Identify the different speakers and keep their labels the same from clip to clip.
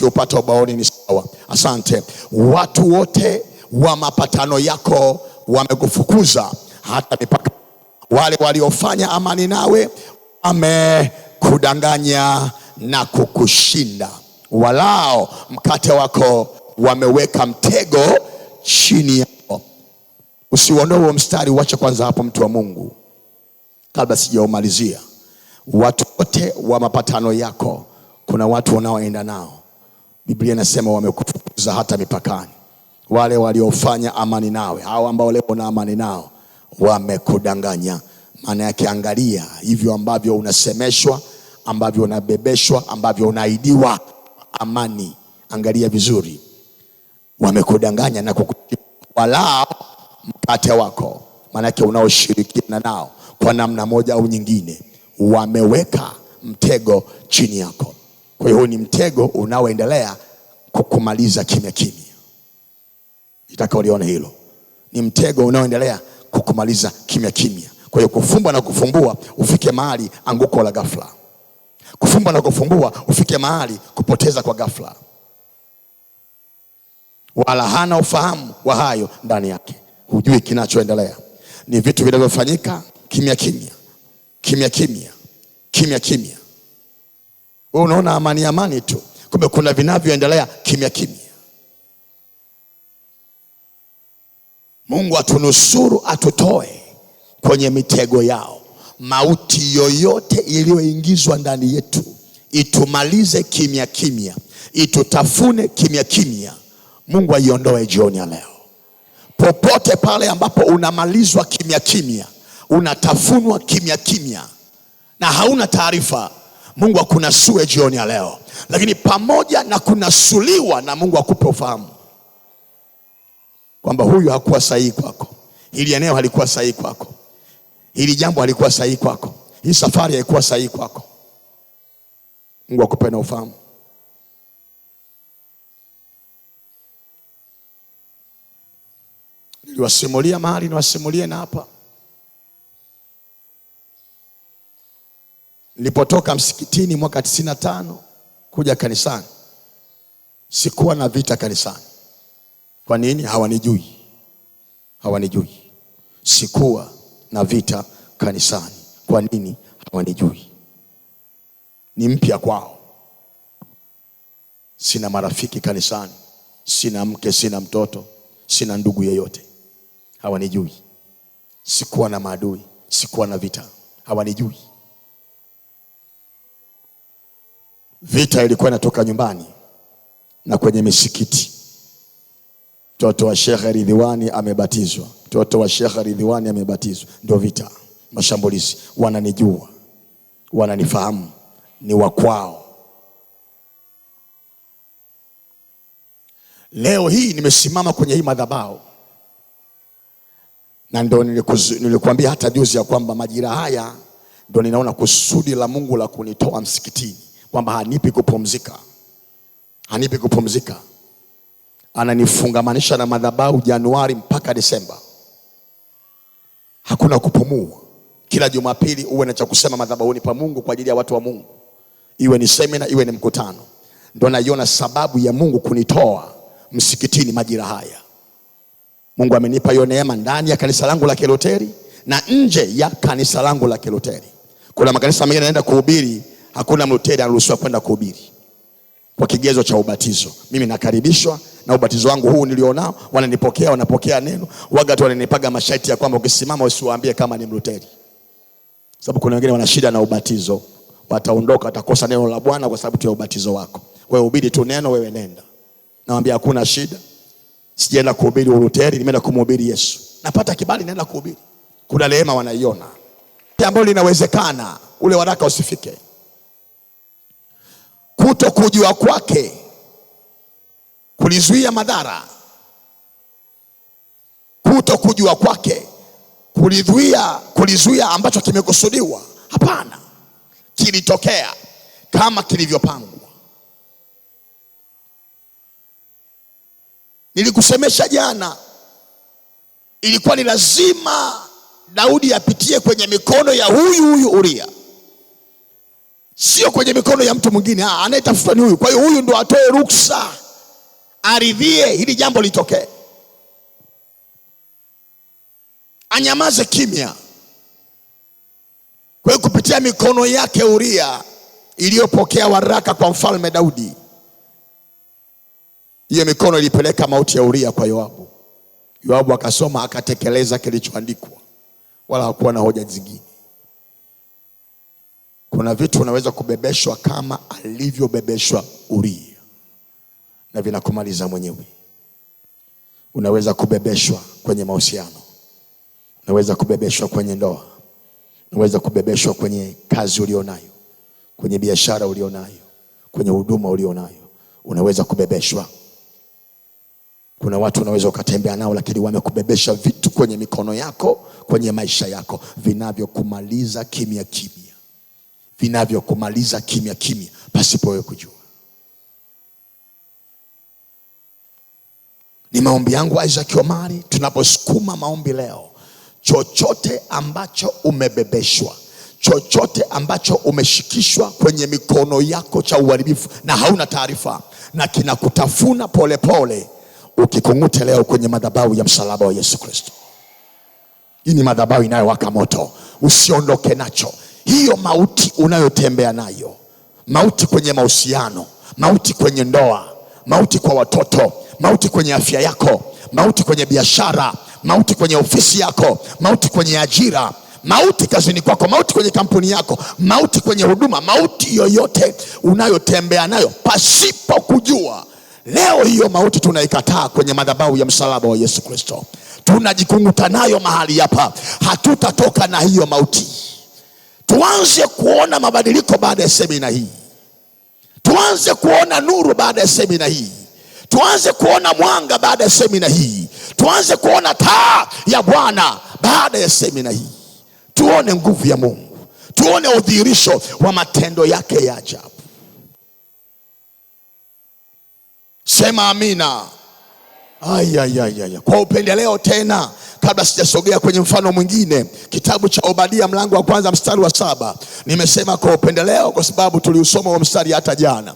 Speaker 1: kiupata ubaoni ni sawa. Asante. Watu wote wa mapatano yako wamekufukuza hata mipaka. Wale waliofanya amani nawe wamekudanganya na kukushinda. Walao mkate wako wameweka mtego chini yako. Usiuondoe huo mstari, uache kwanza hapo, mtu wa Mungu, kabla sijaumalizia. Watu wote wa mapatano yako, kuna watu wanaoenda nao, Biblia inasema wamekufukuza hata mipakani. Wale waliofanya amani nawe, hao ambao leo na amani nao, wamekudanganya. Maana yake angalia hivyo ambavyo unasemeshwa, ambavyo unabebeshwa, ambavyo unaidiwa amani, angalia vizuri. Wamekudanganya na walao mkate wako, maana yake unaoshirikiana nao kwa namna moja au nyingine, wameweka mtego chini yako. Kwa hiyo ni mtego unaoendelea kukumaliza kimya kimya. Nataka ulione hilo. Ni mtego unaoendelea kukumaliza kimya kimya. Kwa hiyo kufumba na kufumbua, ufike mahali anguko la ghafla. Kufumba na kufumbua, ufike mahali kupoteza kwa ghafla. Wala hana ufahamu wa hayo ndani yake. Hujui kinachoendelea. Ni vitu vinavyofanyika kimya kimya. Kimya kimya. Kimya kimya. Wewe unaona amani amani tu, kumbe kuna vinavyoendelea kimya kimya. Mungu atunusuru, atutoe kwenye mitego yao. Mauti yoyote iliyoingizwa ndani yetu itumalize kimya kimya, itutafune kimya kimya. Mungu aiondoe jioni ya leo. Popote pale ambapo unamalizwa kimya kimya, unatafunwa kimya kimya na hauna taarifa, Mungu akunasue jioni ya leo. Lakini pamoja na kunasuliwa, na Mungu akupe ufahamu kwamba huyu hakuwa sahihi kwako, hili eneo halikuwa sahihi kwako, hili jambo halikuwa sahihi kwako, hii safari haikuwa sahihi kwako. Mungu akupe na ufahamu. Niliwasimulia mahali, niwasimulie na hapa. Nilipotoka msikitini mwaka 95 kuja kanisani, sikuwa na vita kanisani. Kwa nini? Hawanijui. Hawanijui. Sikuwa na vita kanisani. Kwa nini? Hawanijui. Ni mpya kwao. Sina marafiki kanisani, sina mke, sina mtoto, sina ndugu yeyote. Hawanijui. Sikuwa na maadui, sikuwa na vita. Hawanijui. Vita ilikuwa inatoka nyumbani na kwenye misikiti. Mtoto wa Sheikh Ridhiwani amebatizwa, mtoto wa Sheikh Ridhiwani amebatizwa, ndio vita, mashambulizi. Wananijua, wananifahamu, ni wa kwao. Leo hii nimesimama kwenye hii madhabahu, na ndio nilikuambia hata juzi ya kwamba majira haya ndio ninaona kusudi la Mungu la kunitoa msikitini, kwamba hanipi kupumzika. Hanipi kupumzika. Ananifungamanisha na madhabahu Januari mpaka Desemba. Hakuna kupumua. Kila Jumapili uwe na cha kusema madhabahuni pa Mungu kwa ajili ya watu wa Mungu. Iwe ni semina, iwe ni mkutano. Ndio naiona sababu ya Mungu kunitoa msikitini majira haya. Mungu amenipa hiyo neema ndani ya kanisa langu la Kiluteri na nje ya kanisa langu la Kiluteri. Kuna makanisa mengine naenda kuhubiri, hakuna Mluteri anaruhusiwa kwenda kuhubiri kwa kigezo cha ubatizo. Mimi nakaribishwa na ubatizo wangu huu nilionao, wananipokea, wanapokea neno. Wagatu wananipaga masharti ya kwamba ukisimama usiwaambie kama ni Mluteri. Sababu kuna wengine wana shida na ubatizo, wataondoka, watakosa neno la Bwana kwa sababu tu ya ubatizo wako. Wewe hubiri tu neno, wewe nenda. Naambia hakuna shida. Sijaenda kuhubiri Uluteri, nimeenda kumhubiri Yesu. Napata kibali, naenda kuhubiri. Kuna neema wanaiona ambalo linawezekana ule waraka usifike. Kuto kujua kwake kulizuia madhara. Kuto kujua kwake kulizuia ambacho kimekusudiwa. Hapana, kilitokea kama kilivyopangwa. Nilikusemesha jana, ilikuwa ni lazima Daudi apitie kwenye mikono ya huyu Uria sio kwenye mikono ya mtu mwingine. Anayetafuta ni huyu. Kwa hiyo huyu ndo atoe ruksa, aridhie hili jambo litokee, anyamaze kimya. Kwa hiyo kupitia mikono yake Uria iliyopokea waraka kwa mfalme Daudi, hiyo mikono ilipeleka mauti ya Uria kwa Yoabu. Yoabu akasoma, akatekeleza kilichoandikwa, wala hakuwa na hoja zingine. Kuna vitu unaweza kubebeshwa kama alivyobebeshwa Uria na vinakumaliza mwenyewe. Unaweza kubebeshwa kwenye mahusiano, unaweza kubebeshwa kwenye ndoa, unaweza kubebeshwa kwenye kazi ulionayo, kwenye biashara ulionayo, kwenye huduma ulionayo, unaweza kubebeshwa. Kuna watu unaweza ukatembea nao lakini wamekubebesha vitu kwenye mikono yako, kwenye maisha yako, vinavyokumaliza kimya kimya, vinavyokumaliza kimya kimya pasipo wewe kujua. Ni maombi yangu Isaac Omari, tunaposukuma maombi leo, chochote ambacho umebebeshwa, chochote ambacho umeshikishwa kwenye mikono yako cha uharibifu na hauna taarifa, na kinakutafuna pole pole, ukikungute leo kwenye madhabahu ya msalaba wa Yesu Kristo. Hii ni madhabahu inayowaka moto, usiondoke nacho. Hiyo mauti unayotembea nayo, mauti kwenye mahusiano, mauti kwenye ndoa, mauti kwa watoto, mauti kwenye afya yako, mauti kwenye biashara, mauti kwenye ofisi yako, mauti kwenye ajira, mauti kazini kwako, mauti kwenye kampuni yako, mauti kwenye huduma, mauti yoyote unayotembea nayo pasipo kujua, leo hiyo mauti tunaikataa kwenye madhabahu ya msalaba wa Yesu Kristo. Tunajikunguta nayo mahali hapa, hatutatoka na hiyo mauti. Tuanze kuona mabadiliko baada ya semina hii. Tuanze kuona nuru baada ya semina hii. Tuanze kuona mwanga baada ya semina hii. Tuanze kuona taa ya Bwana baada ya semina hii. Tuone nguvu ya Mungu, tuone udhihirisho wa matendo yake ya ajabu. Sema amina. Kwa upendeleo tena, kabla sijasogea kwenye mfano mwingine, kitabu cha Obadia mlango wa kwanza mstari wa 7. Nimesema kwa upendeleo kwa sababu tuliusoma wa mstari hata jana.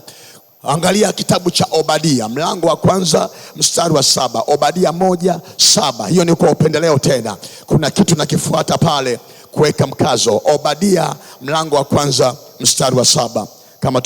Speaker 1: Angalia kitabu cha Obadia mlango wa kwanza mstari wa 7. Obadia 1:7. Hiyo ni kwa upendeleo tena. Kuna kitu nakifuata pale kuweka mkazo. Obadia mlango wa kwanza mstari wa 7. Kama